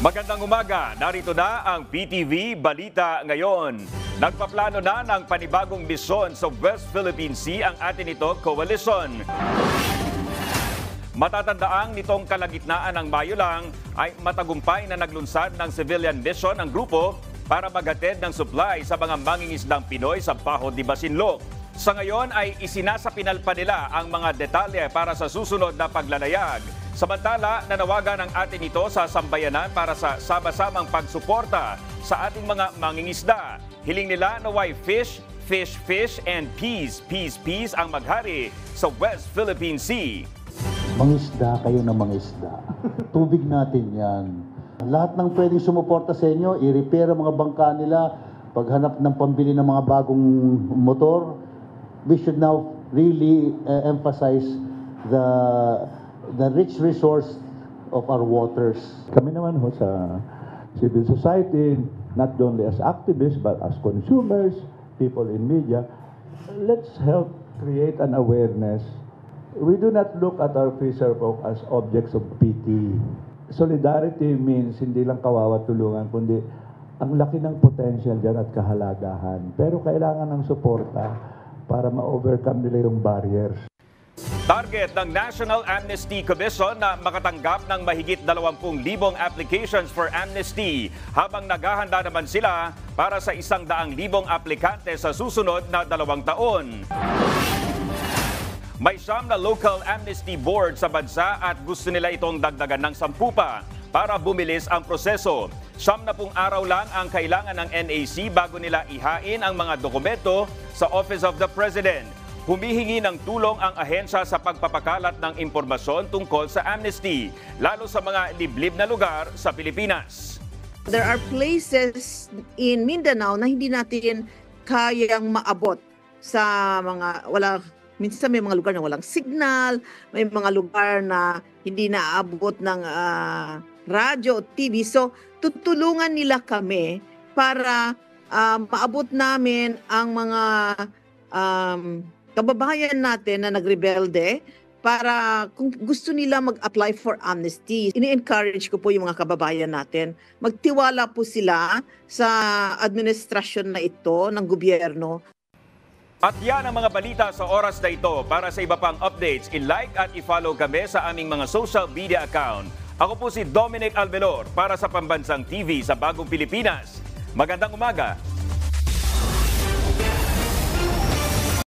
Magandang umaga, narito na ang PTV Balita ngayon. Nagpaplano na ng panibagong misyon sa West Philippine Sea ang atin ito coalition. Matatandaang nitong kalagitnaan ng Mayo lang ay matagumpay na naglunsad ng civilian mission ang grupo para maghatid ng supply sa mga mangingisdang Pinoy sa Baho de Masinloc. Sa ngayon ay isinasapinal pa nila ang mga detalye para sa susunod na paglalayag. Samantala, nanawagan ang atin ito sa sambayanan para sa sama-samang pagsuporta sa ating mga mangingisda. Hiling nila naway fish, fish, fish, and peace, peace, peace ang maghari sa West Philippine Sea. Mangisda kayo na mangisda. Tubig natin yan. Lahat ng pwedeng sumuporta sa inyo, i-repair ang mga bangka nila, paghanap ng pambili ng mga bagong motor, we should now really emphasize the rich resource of our waters. Kami naman ho sa civil society, not only as activists but as consumers, people in media, let's help create an awareness. We do not look at our fisher folk as objects of pity. Solidarity means hindi lang kawawa tulungan, kundi ang laki ng potential dyan at kahalagahan. Pero kailangan ng suporta para ma-overcome nila yung barriers. Target ng National Amnesty Commission na makatanggap ng mahigit 20,000 applications for amnesty habang naghahanda naman sila para sa 100,000 aplikante sa susunod na 2 taon. May 9 na local amnesty board sa bansa at gusto nila itong dagdagan ng 10 pa para bumilis ang proseso. 10 araw lang ang kailangan ng NAC bago nila ihain ang mga dokumento sa Office of the President. Humihingi ng tulong ang ahensya sa pagpapakalat ng impormasyon tungkol sa amnesty, lalo sa mga liblib na lugar sa Pilipinas. There are places in Mindanao na hindi natin kayang maabot sa mga minsan may mga lugar na walang signal, may mga lugar na hindi naaabot ng radyo o TV. So, tutulungan nila kami para maabot namin ang mga kababayan natin na nagrebelde para kung gusto nila mag-apply for amnesty. Ini-encourage ko po yung mga kababayan natin. Magtiwala po sila sa administrasyon na ito ng gobyerno. At yan ang mga balita sa oras na ito. Para sa iba pang updates, i-like at i-follow kami sa aming mga social media account. Ako po si Dominic Alvelor para sa Pambansang TV sa Bagong Pilipinas. Magandang umaga!